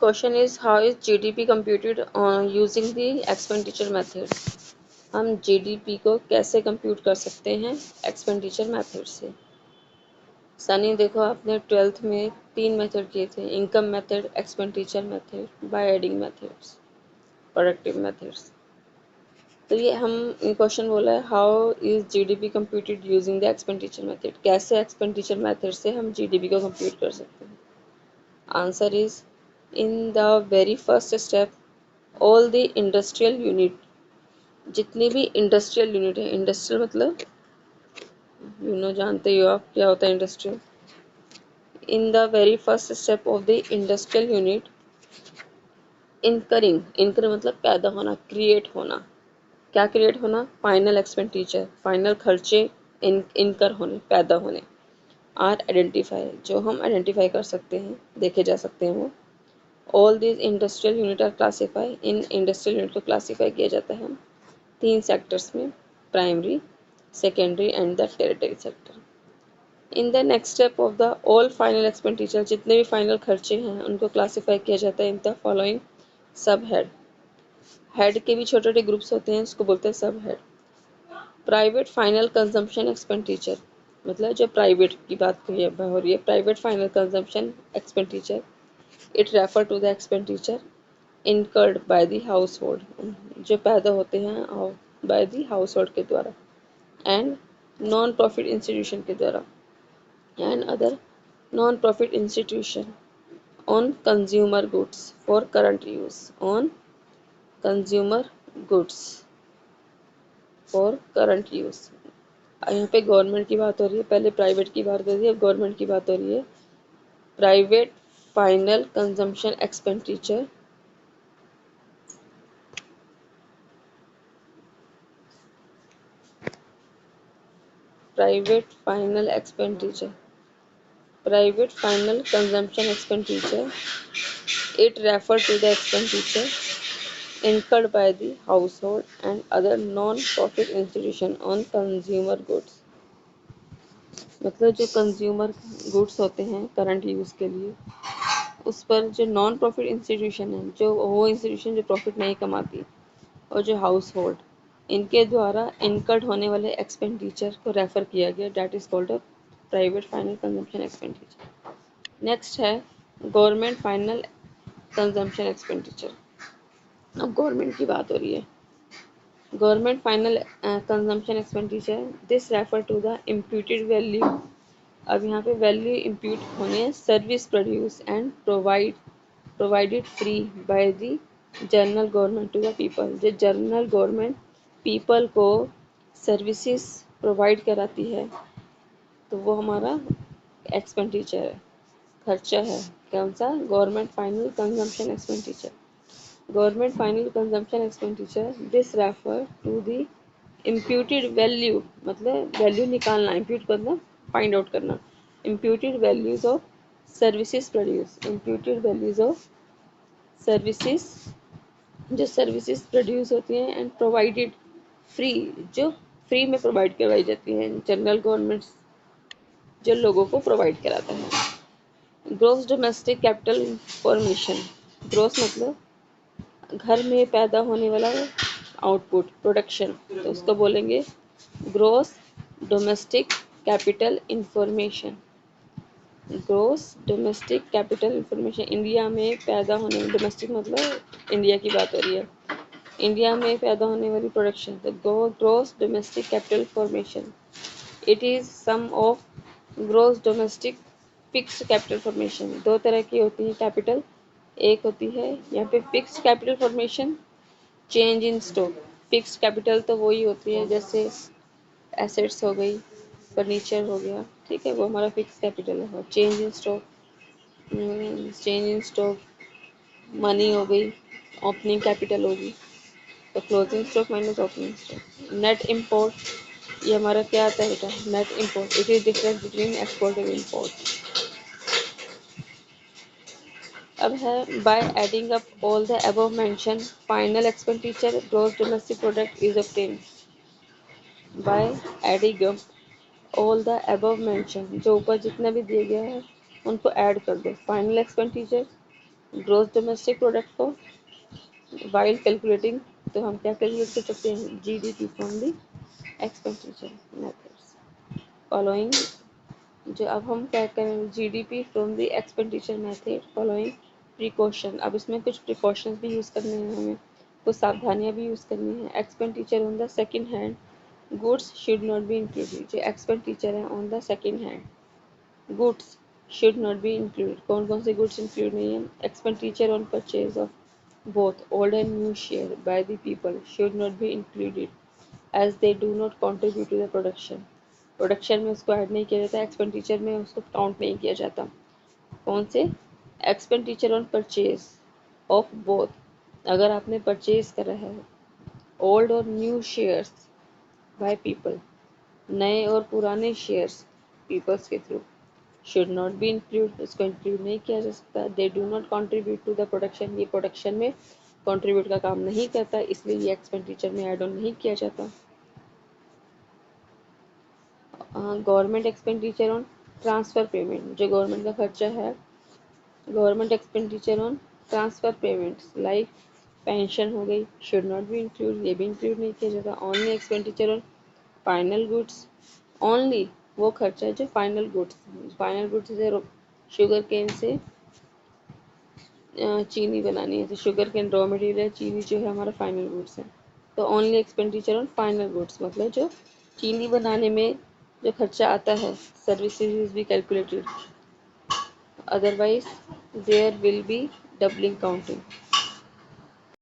Question is how is GDP computed using the expenditure method. हम GDP को कैसे compute कर सकते हैं एक्सपेंडिचर मेथड से। सनी देखो, आपने 12th में 3 मेथड किए थे, income method, expenditure method, by adding methods, productive methods. तो ये हम क्वेश्चन बोला है how is GDP computed using the expenditure method, कैसे एक्सपेंडिचर मेथड से हम जीडीपी को कंप्यूट कर सकते हैं। Answer is in the very first step all the industrial unit, जितनी भी इंडस्ट्रियल यूनिट है, इंडस्ट्रियल मतलब जानते ही हो आप क्या होता है industrial. In the very first step of the industrial unit, इनकर मतलब पैदा होना, क्रिएट होना। क्या क्रिएट होना? फाइनल एक्सपेंडिचर, फाइनल खर्चे इनकर होने, पैदा होने। आर आइडेंटिफाई, जो हम आइडेंटिफाई कर सकते हैं, देखे जा सकते हैं वो। All these industrial unit are classify, इन इंडस्ट्रियल यूनिट को क्लासीफाई किया जाता है 3 सेक्टर्स में, primary, secondary and the tertiary sector. In the next step of the all final expenditure, जितने भी फाइनल खर्चे हैं उनको क्लासीफाई किया जाता है इन द फॉलोइंग सब हेड। हेड के भी छोटे छोटे ग्रुप्स होते हैं, उसको बोलते हैं sub head. Private final consumption expenditure, मतलब जो प्राइवेट की बात हो रही है, private final consumption expenditure, it refer to the expenditure incurred by the household, जो पैदा होते हैं बाय द हाउस होल्ड के द्वारा, एंड नॉन प्रॉफिट इंस्टीट्यूशन के द्वारा, and other non profit institution on consumer goods for current use, on consumer goods for current use. यहाँ पे गवर्नमेंट की बात हो रही है, पहले प्राइवेट की बात हो रही है, अब गवर्नमेंट की बात हो रही है। Private final consumption expenditure, private final expenditure, private final consumption expenditure, it refer to the expenditure incurred by the household and other non-profit institution on consumer goods, मतलब जो कंज्यूमर गुड्स होते हैं करंट यूज़ के लिए, उस पर जो non profit institution है, जो वो इंस्टीट्यूशन जो प्रॉफिट नहीं कमाती, और जो हाउस होल्ड, इनके द्वारा इनकर्ड होने वाले एक्सपेंडिचर को रेफर किया गया, that is called a private final consumption expenditure. Next है गवर्नमेंट फाइनल कंजम्पशन एक्सपेंडिचर। अब गवर्नमेंट की बात हो रही है। Government final consumption expenditure, this refer to the imputed value, अब यहाँ पे वैल्यू इम्प्यूट होने, service produce and provided free by the general government to the people, जो जनरल गवर्नमेंट पीपल को सर्विसेज प्रोवाइड कराती है, तो वो हमारा एक्सपेंडिचर है, खर्चा है। कौन सा? Government final consumption expenditure. Government final consumption expenditure, this refer to the imputed value, मतलब वैल्यू निकालना, इम्प्यूट करना, फाइंड आउट करना, imputed values of services produce, imputed values of services, जो सर्विसेज प्रोड्यूस होती हैं एंड प्रोवाइडेड फ्री, जो free में provide करवाई जाती हैं, जनरल गवर्नमेंट जो लोगों को प्रोवाइड कराता है। Gross domestic capital formation, gross मतलब घर में पैदा होने वाला आउटपुट, प्रोडक्शन, तो उसको बोलेंगे gross domestic capital information. Gross domestic capital information, India में पैदा होने, डोमेस्टिक मतलब इंडिया की बात हो रही है, इंडिया में पैदा होने वाली प्रोडक्शन, तो gross domestic capital formation, it is sum of gross domestic fixed capital formation. दो तरह की होती है कैपिटल, एक होती है यहाँ पे fixed capital formation, change in stock. Fixed capital तो वही होती है जैसे एसेट्स हो गई, फर्नीचर हो गया, ठीक है, वो हमारा फिक्स कैपिटल है। Change in stock, change in stock money हो गई, ओपनिंग कैपिटल होगी, तो closing stock minus opening stock. Net import, ये हमारा क्या आता है बेटा? Net import, it is difference between export and import. अब है by adding up all the above mention final expenditure gross domestic product is obtained. By adding up all the above mention, जो ऊपर जितना भी दिया गया है उनको ऐड कर दो, final expenditure growth domestic product को वाइल कैलकुलेटिंग, तो हम क्या कैलकुलेट कर सकते हैं, GDP from the expenditure methods following. जो अब हम क्या करें, GDP from the expenditure method following precaution. अब इसमें कुछ प्रिकॉशंस भी यूज़ करने हैं हमें, कुछ सावधानियां भी यूज़ करनी है। Expenditure on the second hand goods should not be included. जो एक्सपेंडिचर है on the second hand goods should not be included, कौन कौन से गुड्स इंक्लूड नहीं है। Expenditure on purchase of both old and new share by the people should not be included as they do not contribute to the production। Production में उसको add नहीं किया जाता, एक्सपेंडिचर में उसको काउंट नहीं किया जाता। कौन से, expenditure on purchase of both, अगर आपने परचेज करा है ओल्ड और न्यू शेयर्स बाय पीपल, नए और पुराने शेयर्स पीपल्स के through, should not be include, इसको इंक्लूड नहीं किया जा सकता। They do not contribute to the production, ये प्रोडक्शन में कंट्रीब्यूट का काम नहीं करता, इसलिए ये एक्सपेंडिचर में ऐड ऑन नहीं किया जाता। Government expenditure on transfer payment, जो गवर्नमेंट का खर्चा है, government expenditure on transfer payments like pension हो गई, शुड नॉट बी इंक्लूड, ये भी इंक्लूड नहीं किया जाता। Only expenditure on final goods, only वो खर्चा है जो फाइनल गुड्स, फाइनल गुड्स जैसे शुगर केन से चीनी बनानी है, तो शुगर केन रॉ मटेरियल है, चीनी जो है हमारा फाइनल गुड्स है। तो only expenditure on final goods मतलब जो चीनी बनाने में जो खर्चा आता है, services is be calculated, otherwise there will be doubling counting.